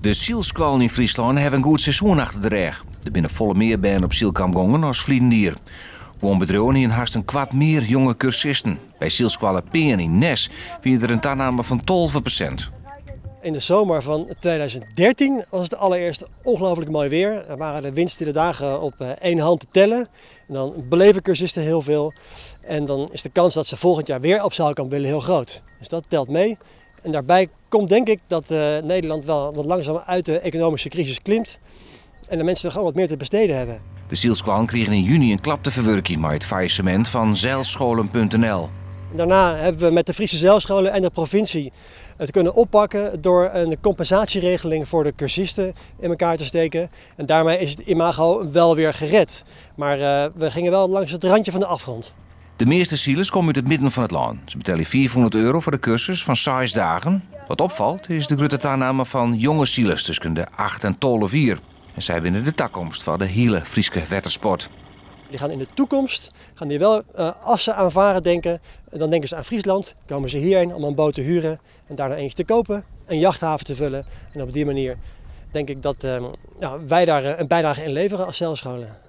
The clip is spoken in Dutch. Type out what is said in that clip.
De zielskwallen in Friesland hebben een goed seizoen achter de rug. Er binnen volle meer bij op zielkamp gongen als vliendier. Gewoon bedrijven in haast een kwart meer jonge cursisten. Bij zielskwallen Peen in Nes vinden er een toename van 12%. In de zomer van 2013 was het allereerst ongelooflijk mooi weer. Er waren de windstille dagen op één hand te tellen. En dan beleven cursisten heel veel. En dan is de kans dat ze volgend jaar weer op zeilkamp willen heel groot. Dus dat telt mee. En daarbij komt denk ik dat Nederland wel wat langzaam uit de economische crisis klimt. En de mensen gewoon wat meer te besteden hebben. De zielskwallen kregen in juni een klap te verwerken met het faillissement van zeilscholen.nl. Daarna hebben we met de Friese zeilscholen en de provincie het kunnen oppakken door een compensatieregeling voor de cursisten in elkaar te steken. En daarmee is het imago wel weer gered. Maar we gingen wel langs het randje van de afgrond. De meeste zielers komen uit het midden van het land. Ze betalen €400 voor de cursus van 6 dagen. Wat opvalt is de grote toename van jonge zielers tussen de 8 en 12 jaar. En zij winnen de toekomst van de hele Friese watersport. Die gaan in de toekomst wel als ze aan varen denken, dan denken ze aan Friesland. Komen ze hierheen om een boot te huren en daarna eentje te kopen, een jachthaven te vullen. En op die manier denk ik dat wij daar een bijdrage in leveren als zeilscholen.